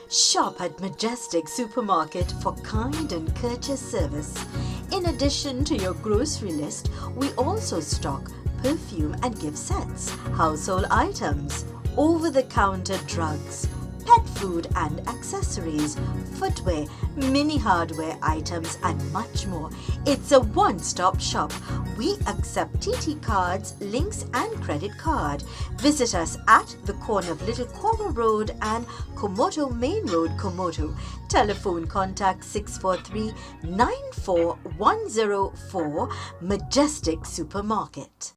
Shop at Majestic Supermarket for kind and courteous service. In addition to your grocery list, we also stock perfume and gift sets, household items, over-the-counter drugs, pet food and accessories, footwear, mini hardware items and much more. It's a one-stop shop. We accept TT cards, links and credit card. Visit us at the corner of Little Koma Road and Komodo Main Road, Komodo. Telephone contact 643-94104, Majestic Supermarket.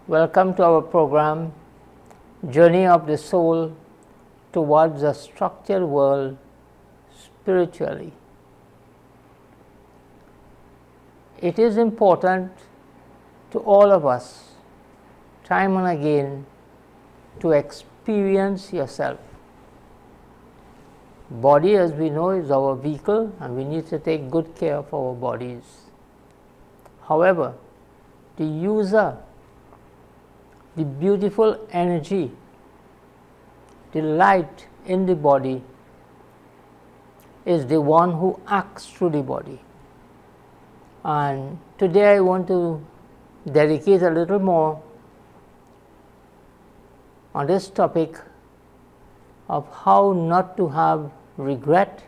Welcome to our program, Journey of the Soul Towards a Structured World Spiritually. It is important to all of us, time and again, to experience yourself. Body, as we know, is our vehicle and we need to take good care of our bodies. However, the user, the beautiful energy, the light in the body is the one who acts through the body. And today I want to dedicate a little more on this topic of how not to have regret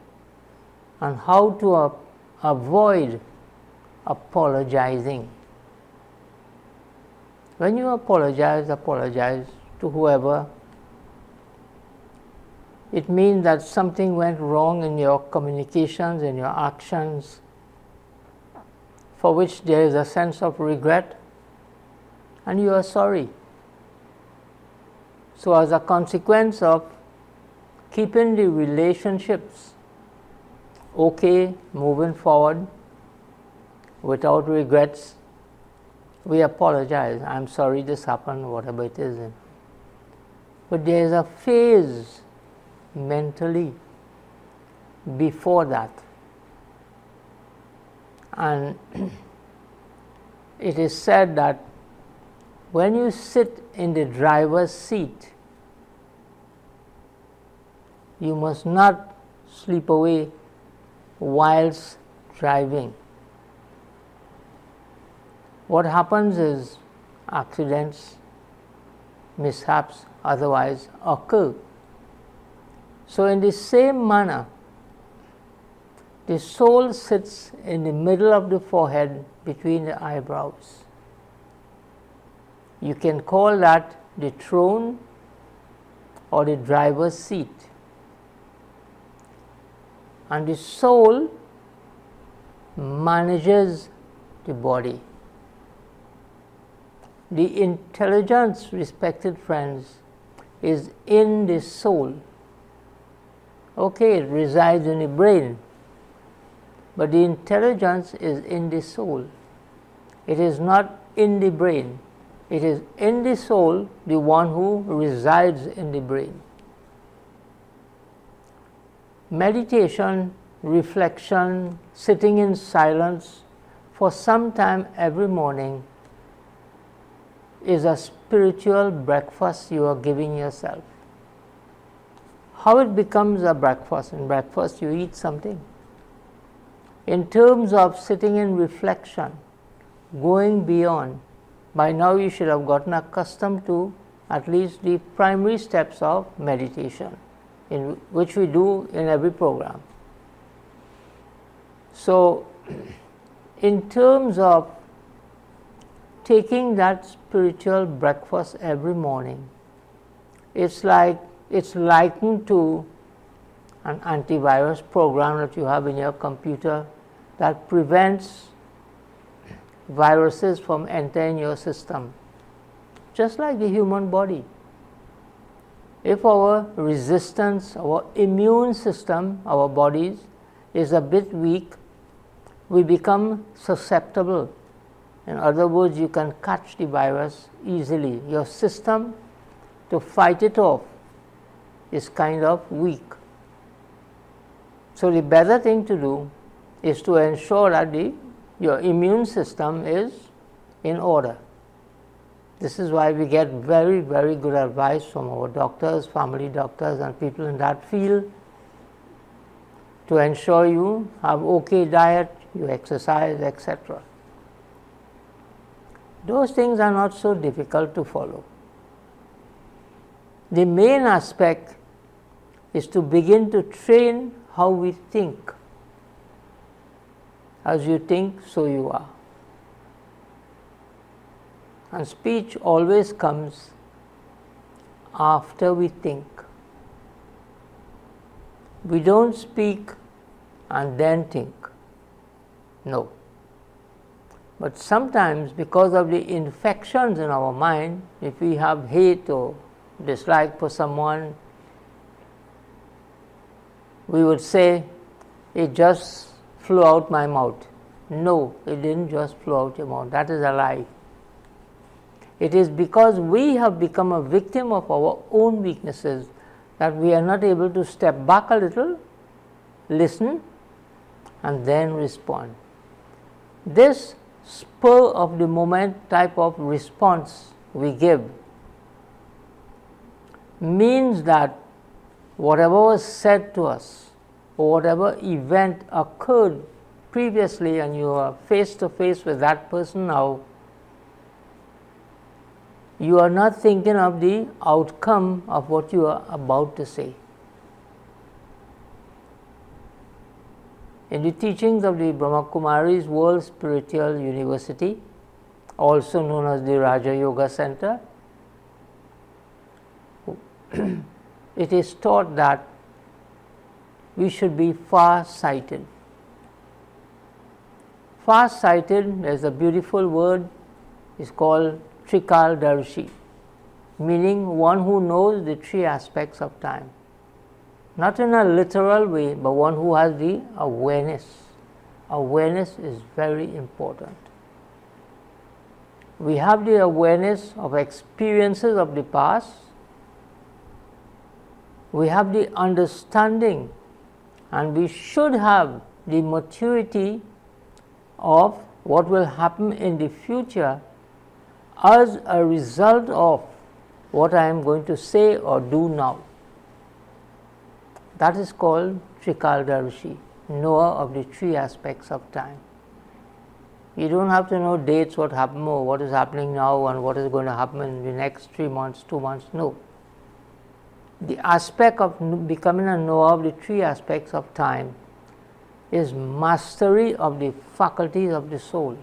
and how to avoid apologizing. When you apologize to whoever. It means that something went wrong in your communications, in your actions, for which there is a sense of regret, and you are sorry. So as a consequence of keeping the relationships okay, moving forward, without regrets, we apologize. I'm sorry this happened, whatever it is. But there is a phase mentally before that. And it is said that when you sit in the driver's seat, you must not sleep away whilst driving. What happens is accidents, mishaps otherwise occur. So in the same manner, the soul sits in the middle of the forehead between the eyebrows. You can call that the throne or the driver's seat. And the soul manages the body. The intelligence, respected friends, is in the soul. Okay, it resides in the brain, but the intelligence is in the soul. It is not in the brain. It is in the soul, the one who resides in the brain. Meditation, reflection, sitting in silence for some time every morning is a spiritual breakfast you are giving yourself. How it becomes a breakfast? In breakfast you eat something. In terms of sitting in reflection, going beyond, by now you should have gotten accustomed to at least the primary steps of meditation, in which we do in every program. So, in terms of taking that spiritual breakfast every morning, it's likened to an antivirus program that you have in your computer that prevents viruses from entering your system, just like the human body. If our resistance, our immune system, our bodies is a bit weak, we become susceptible. In other words, you can catch the virus easily. Your system to fight it off is kind of weak. So the better thing to do is to ensure that your immune system is in order. This is why we get very, very good advice from our doctors, family doctors and people in that field to ensure you have okay diet, you exercise, etc. Those things are not so difficult to follow. The main aspect is to begin to train how we think. As you think, so you are. And speech always comes after we think. We don't speak and then think. No. But sometimes, because of the infections in our mind, if we have hate or dislike for someone, we would say, it just flew out my mouth. No, it didn't just flow out your mouth. That is a lie. It is because we have become a victim of our own weaknesses that we are not able to step back a little, listen, and then respond. This spur of the moment type of response we give means that whatever was said to us or whatever event occurred previously and you are face to face with that person now, you are not thinking of the outcome of what you are about to say. In the teachings of the Brahma Kumari's World Spiritual University, also known as the Raja Yoga Center, it is taught that we should be far-sighted. Far-sighted, there is a beautiful word, is called Trikaldarshi, meaning one who knows the three aspects of time. Not in a literal way, but one who has the awareness. Awareness is very important. We have the awareness of experiences of the past. We have the understanding, and we should have the maturity of what will happen in the future as a result of what I am going to say or do now. That is called Trikaldarshi, knower of the three aspects of time. You don't have to know dates, what happened or what is happening now and what is going to happen in the next 3 months, 2 months, no. The aspect of becoming a knower of the three aspects of time is mastery of the faculties of the soul.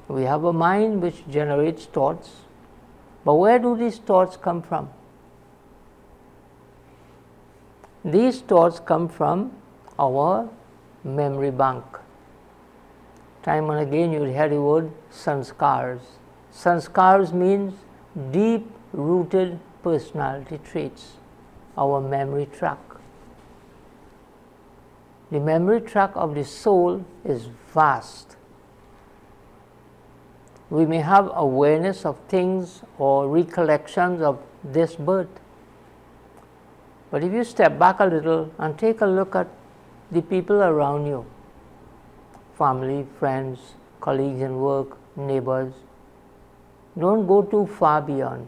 We have a mind which generates thoughts, but where do these thoughts come from? These thoughts come from our memory bank. Time and again you will hear the word sanskars. Sanskars means deep rooted personality traits, our memory track. The memory track of the soul is vast. We may have awareness of things or recollections of this birth. But if you step back a little and take a look at the people around you, family, friends, colleagues in work, neighbors, don't go too far beyond.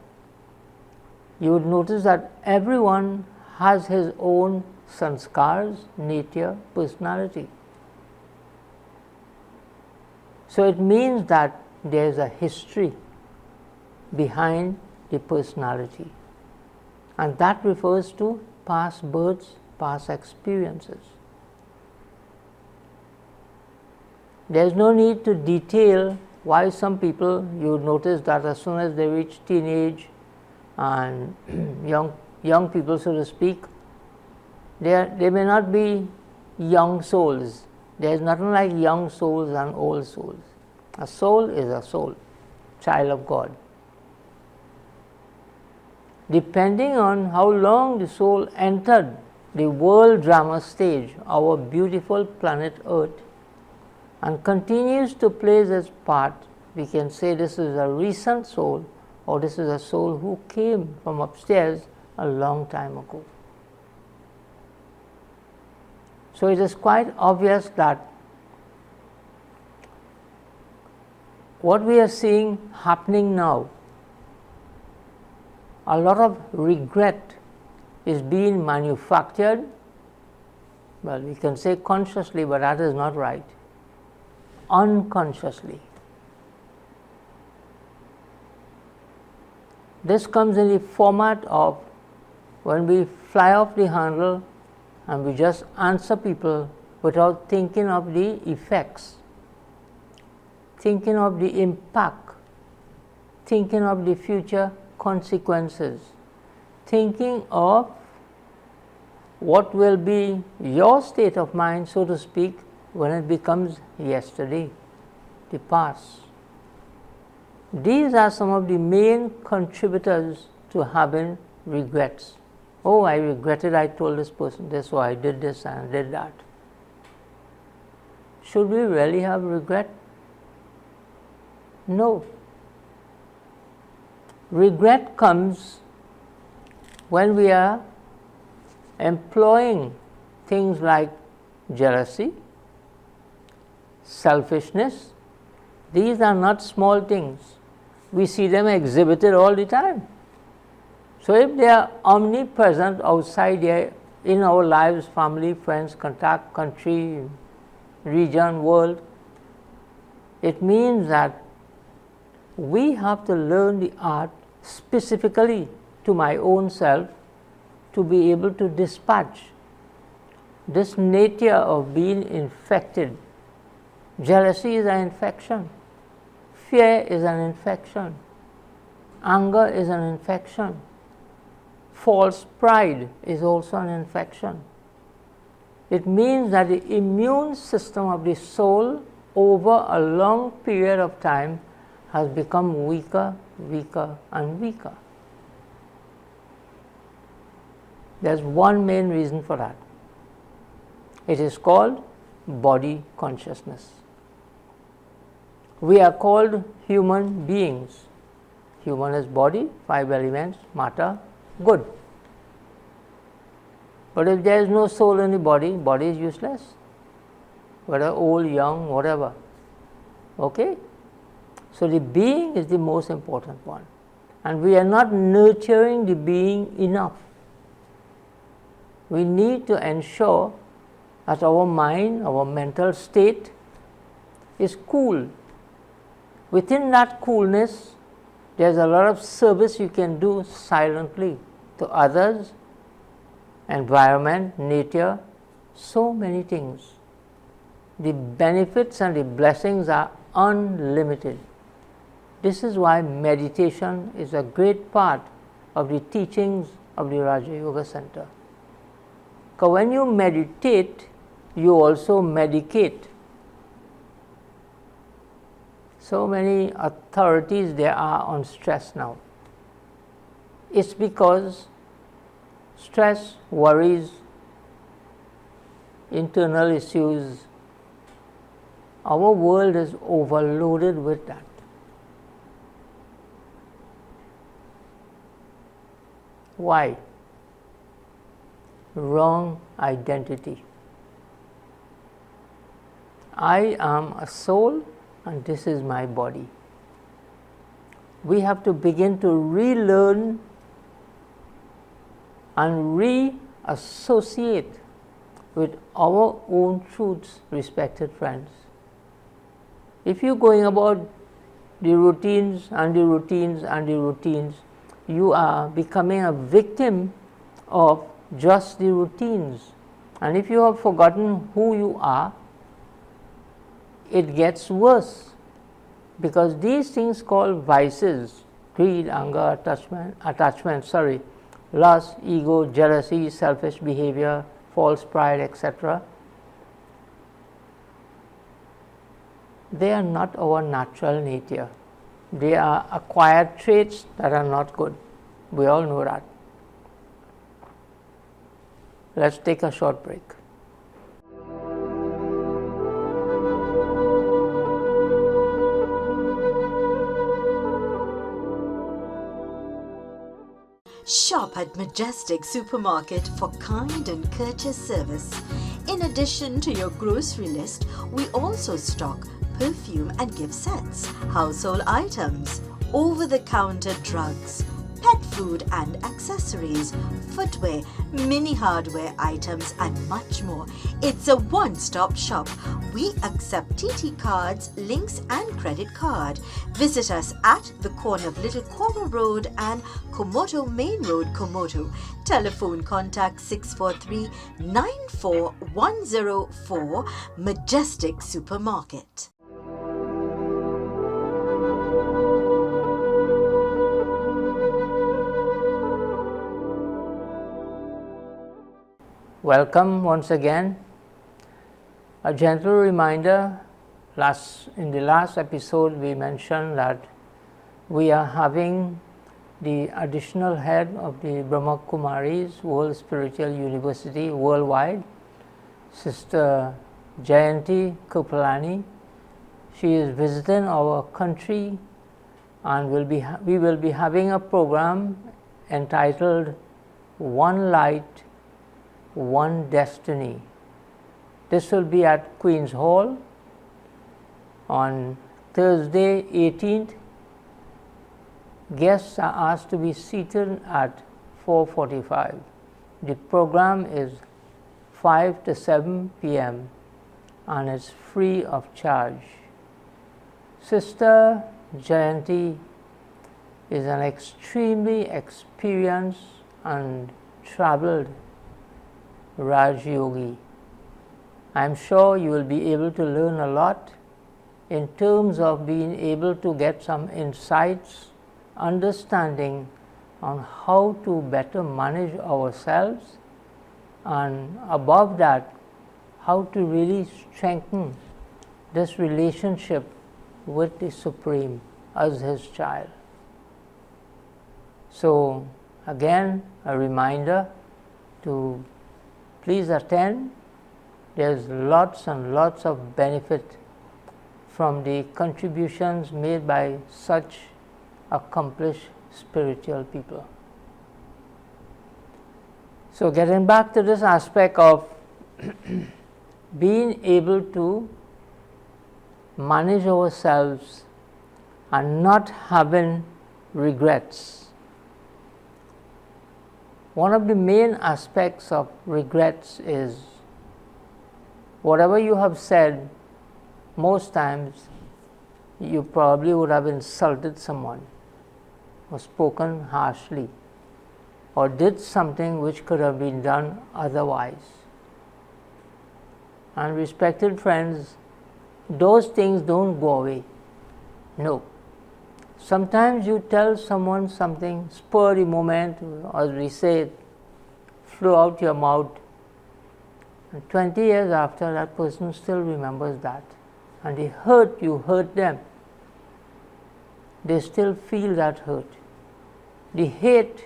You would notice that everyone has his own sanskars, nature, personality. So it means that there is a history behind the personality, and that refers to past births, past experiences. There is no need to detail why some people, you notice that as soon as they reach teenage and young people, so to speak, they may not be young souls. There is nothing like young souls and old souls. A soul is a soul, child of God. Depending on how long the soul entered the world drama stage, our beautiful planet Earth, and continues to play its part, we can say this is a recent soul, or this is a soul who came from upstairs a long time ago. So it is quite obvious that what we are seeing happening now, a lot of regret is being manufactured. Well, we can say consciously, but that is not right. Unconsciously. This comes in the format of when we fly off the handle and we just answer people without thinking of the effects, thinking of the impact, thinking of the future consequences, thinking of what will be your state of mind, so to speak, when it becomes yesterday, the past. These are some of the main contributors to having regrets. Oh, I regretted I told this person this, or I did this and did that. Should we really have regret? No. Regret comes when we are employing things like jealousy, selfishness. These are not small things. We see them exhibited all the time. So if they are omnipresent outside here in our lives, family, friends, contact, country, region, world, it means that we have to learn the art specifically to my own self to be able to dispatch this nature of being infected. Jealousy is an infection. Fear is an infection. Anger is an infection. False pride is also an infection. It means that the immune system of the soul over a long period of time has become weaker, weaker and weaker. There's one main reason for that. It is called body consciousness. We are called human beings. Human is body, 5 elements, matter, good. But if there is no soul in the body, body is useless. Whether old, young, whatever. Okay? So the being is the most important one. And we are not nurturing the being enough. We need to ensure that our mind, our mental state is cool. Within that coolness, there's a lot of service you can do silently to others, environment, nature, so many things. The benefits and the blessings are unlimited. This is why meditation is a great part of the teachings of the Raja Yoga Center. Because when you meditate, you also medicate. So many authorities there are on stress now. It's because stress, worries, internal issues, our world is overloaded with that. Why? Wrong identity. I am a soul and this is my body. We have to begin to relearn and reassociate with our own truths, respected friends. If you're going about the routines and the routines and the routines, you are becoming a victim of just the routines. And if you have forgotten who you are, it gets worse, because these things called vices, greed, anger, attachment, lust, ego, jealousy, selfish behavior, false pride, etc., they are not our natural nature. They are acquired traits that are not good. We all know that. Let's take a short break. Shop at Majestic Supermarket for kind and courteous service. In addition to your grocery list, we also stock perfume and gift sets, household items, over-the-counter drugs, pet food and accessories, footwear, mini hardware items and much more. It's a one-stop shop. We accept TT cards, links and credit card. Visit us at the corner of Little Koma Road and Komoto Main Road, Komoto. Telephone contact 643-94104, Majestic Supermarket. Welcome once again. A gentle reminder, in the last episode we mentioned that we are having the additional head of the Brahma Kumaris World Spiritual University worldwide, Sister Jayanti Kupalani. She is visiting our country and we will be having a program entitled One Light, One Destiny. This will be at Queen's Hall on Thursday 18th. Guests are asked to be seated at 4:45. The program is 5 to 7 p.m. and it's free of charge. Sister Jayanti is an extremely experienced and traveled Raj Yogi. I am sure you will be able to learn a lot in terms of being able to get some insights, understanding on how to better manage ourselves, and above that, how to really strengthen this relationship with the Supreme as His child. So again, a reminder to please attend. There's lots and lots of benefit from the contributions made by such accomplished spiritual people. So getting back to this aspect of being able to manage ourselves and not having regrets. One of the main aspects of regrets is whatever you have said, most times you probably would have insulted someone or spoken harshly or did something which could have been done otherwise. And respected friends, those things don't go away. No. Sometimes you tell someone something, spur the moment, as we say, it flew out your mouth, and 20 years after, that person still remembers that. And the hurt you hurt them, they still feel that hurt. The hatred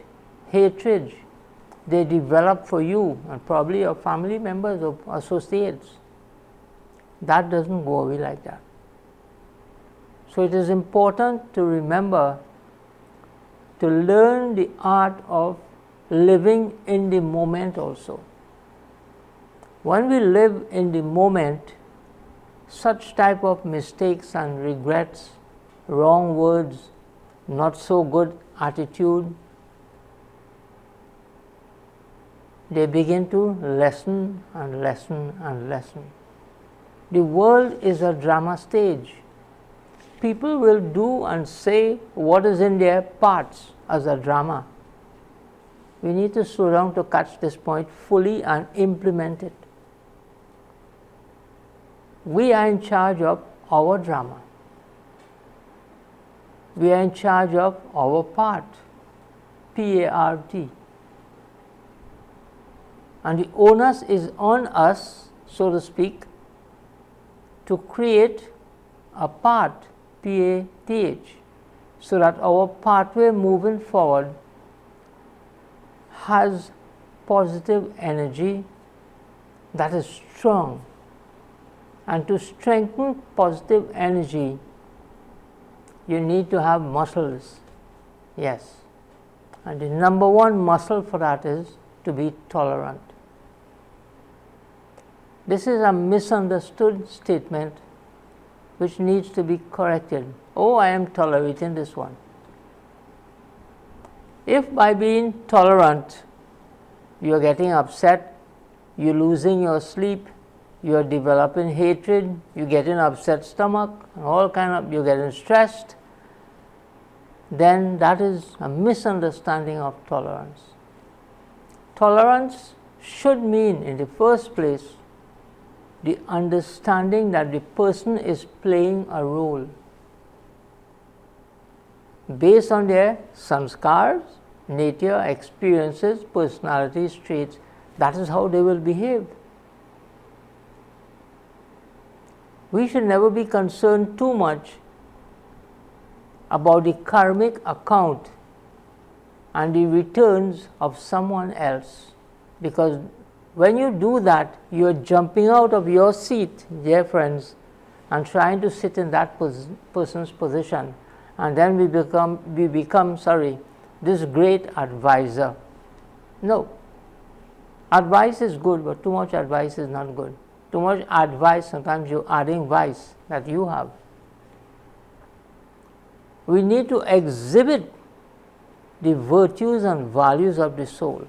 they develop for you and probably your family members or associates, that doesn't go away like that. So it is important to remember to learn the art of living in the moment also. When we live in the moment, such type of mistakes and regrets, wrong words, not so good attitude, they begin to lessen and lessen and lessen. The world is a drama stage. People will do and say what is in their parts as a drama. We need to slow down to catch this point fully and implement it. We are in charge of our drama. We are in charge of our part, P-A-R-T. And the onus is on us, so to speak, to create a part, P-A-T-H, so that our pathway moving forward has positive energy that is strong. And to strengthen positive energy, you need to have muscles. Yes. And the number one muscle for that is to be tolerant. This is a misunderstood statement which needs to be corrected. Oh, I am tolerating this one. If by being tolerant you are getting upset, you are losing your sleep, you are developing hatred, you are getting upset stomach, and all kind of, you are getting stressed, then that is a misunderstanding of tolerance. Tolerance should mean, in the first place, the understanding that the person is playing a role based on their samskars, nature, experiences, personality traits. That is how they will behave. We should never be concerned too much about the karmic account and the returns of someone else, because when you do that, you are jumping out of your seat, dear friends, and trying to sit in that person's position, and then we become this great advisor. No. Advice is good, but too much advice is not good. Too much advice, sometimes you're adding vice that you have. We need to exhibit the virtues and values of the soul.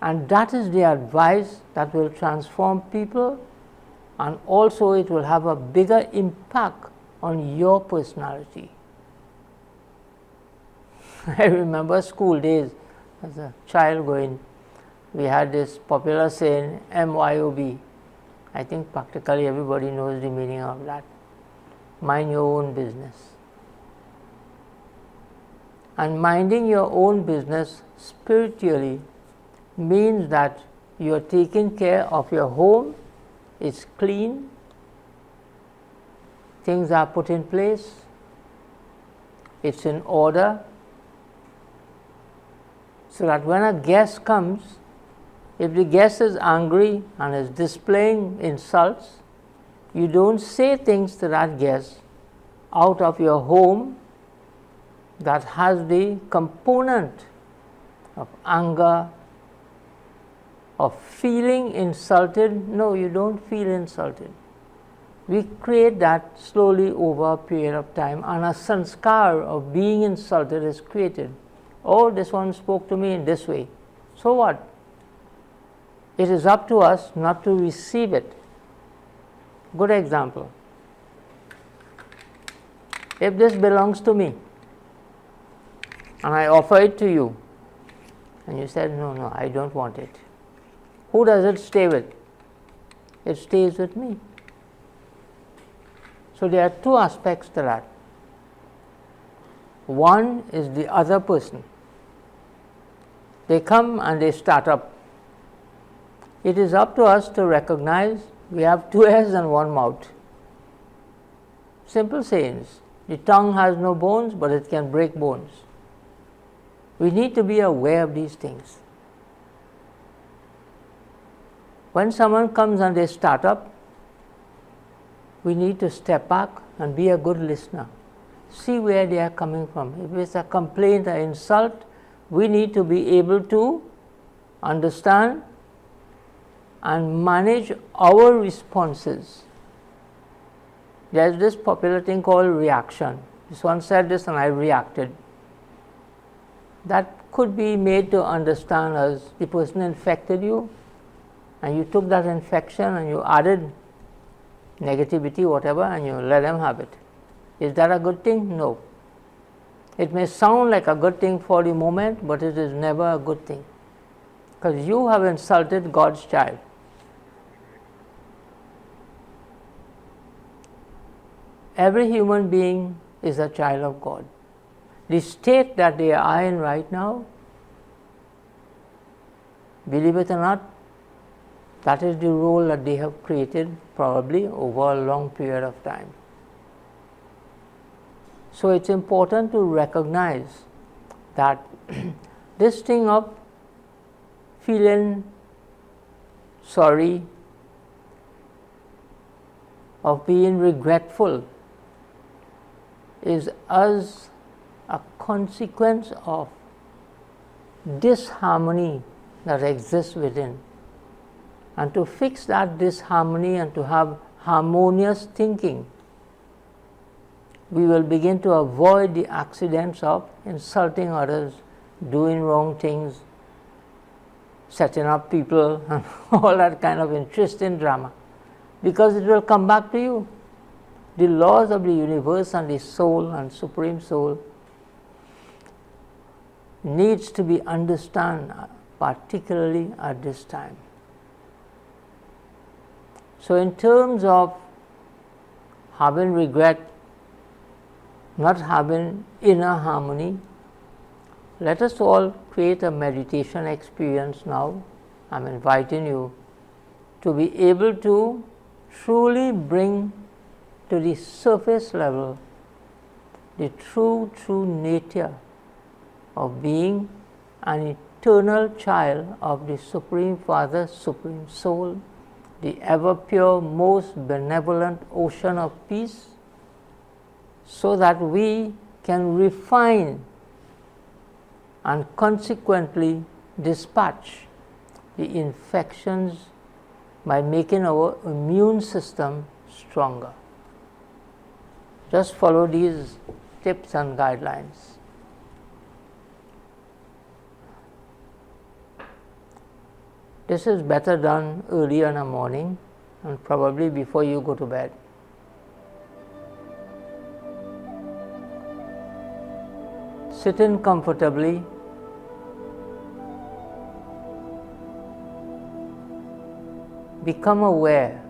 And that is the advice that will transform people, and also it will have a bigger impact on your personality. I remember school days as a child going, we had this popular saying, MYOB. I think practically everybody knows the meaning of that. Mind your own business. And minding your own business spiritually means that you are taking care of your home, it's clean, things are put in place, it's in order, so that when a guest comes, if the guest is angry and is displaying insults, you don't say things to that guest out of your home that has the component of anger, of feeling insulted. No, you don't feel insulted. We create that slowly over a period of time, and a sanskar of being insulted is created. Oh, this one spoke to me in this way. So what? It is up to us not to receive it. Good example. If this belongs to me, and I offer it to you, and you said, no, I don't want it. Who does it stay with? It stays with me. So there are two aspects to that. One is the other person. They come and they start up. It is up to us to recognize we have two ears and one mouth. Simple sayings. The tongue has no bones, but it can break bones. We need to be aware of these things. When someone comes and they start up, we need to step back and be a good listener. See where they are coming from. If it's a complaint or insult, we need to be able to understand and manage our responses. There is this popular thing called reaction. This one said this and I reacted. That could be made to understand as the person infected you, and you took that infection and you added negativity, whatever, and you let them have it. Is that a good thing? No. It may sound like a good thing for the moment, but it is never a good thing, because you have insulted God's child. Every human being is a child of God. The state that they are in right now, believe it or not, that is the role that they have created probably over a long period of time. So it's important to recognize that this thing of feeling sorry, of being regretful, is as a consequence of disharmony that exists within. And to fix that disharmony and to have harmonious thinking, we will begin to avoid the accidents of insulting others, doing wrong things, setting up people, and all that kind of interesting drama, because it will come back to you. The laws of the universe and the soul and supreme soul needs to be understood, particularly at this time. So in terms of having regret, not having inner harmony, let us all create a meditation experience now. I'm inviting you to be able to truly bring to the surface level the true nature of being an eternal child of the Supreme Father, Supreme Soul, the ever pure, most benevolent ocean of peace, so that we can refine and consequently dispatch the infections by making our immune system stronger. Just follow these tips and guidelines. This is better done early in the morning and probably before you go to bed. Sit in comfortably. Become aware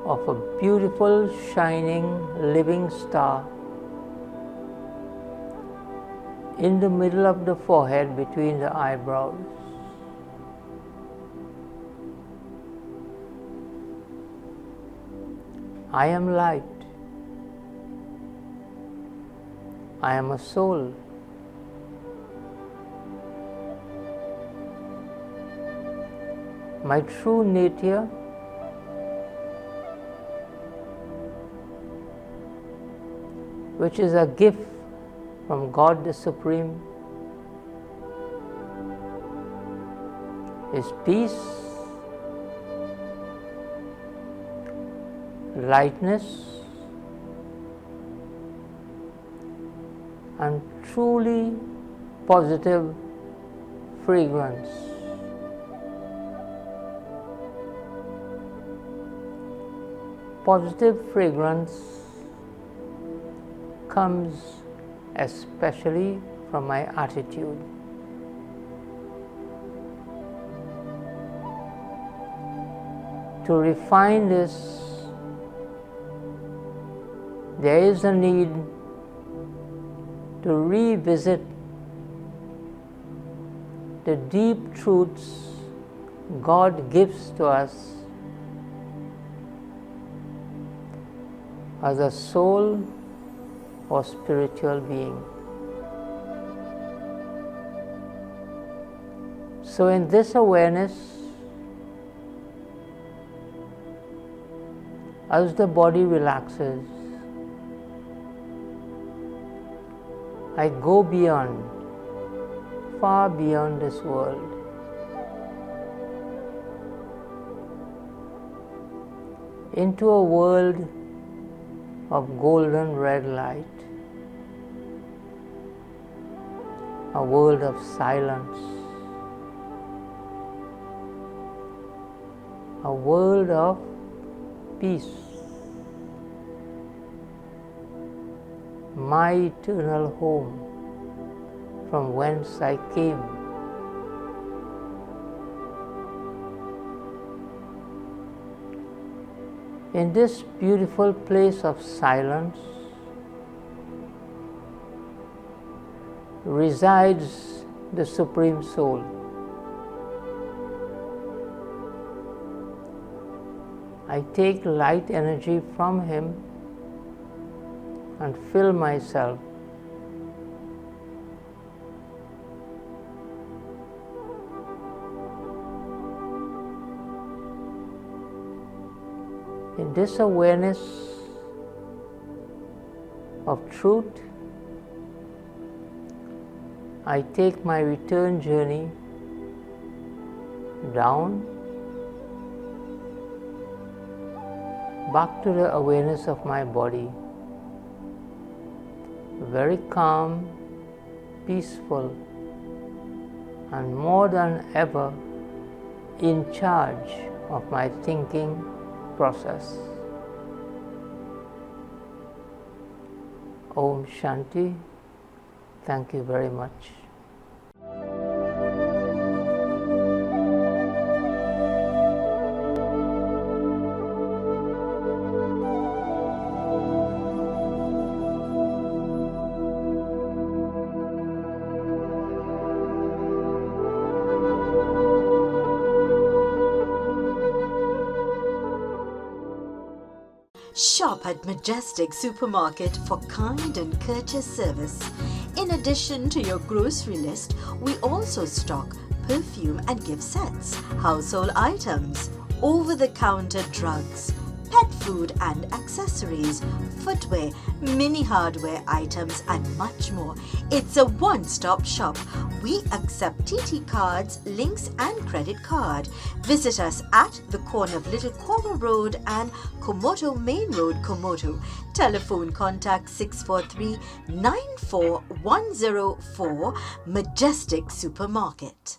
of a beautiful, shining, living star in the middle of the forehead between the eyebrows. I am light. I am a soul. My true nature which is a gift from God the Supreme is peace, lightness, and truly positive fragrance. Positive fragrance comes especially from my attitude. To refine this, there is a need to revisit the deep truths God gives to us as a soul or spiritual being. So in this awareness, as the body relaxes, I go beyond, far beyond this world, into a world of golden red light, a world of silence, a world of peace, my eternal home from whence I came. In this beautiful place of silence resides the Supreme Soul. I take light energy from Him and fill myself In this awareness of truth, I take my return journey down back to the awareness of my body, very calm, peaceful, and more than ever in charge of my thinking process. Om Shanti. Thank you very much. Shop at Majestic Supermarket for kind and courteous service. In addition to your grocery list, we also stock perfume and gift sets, household items, over-the-counter drugs, pet food and accessories, footwear, mini hardware items and much more. It's a one-stop shop. We accept TT cards, links and credit card. Visit us at the corner of Little Kora Road and Komoto Main Road, Komoto. Telephone contact 643-94104, Majestic Supermarket.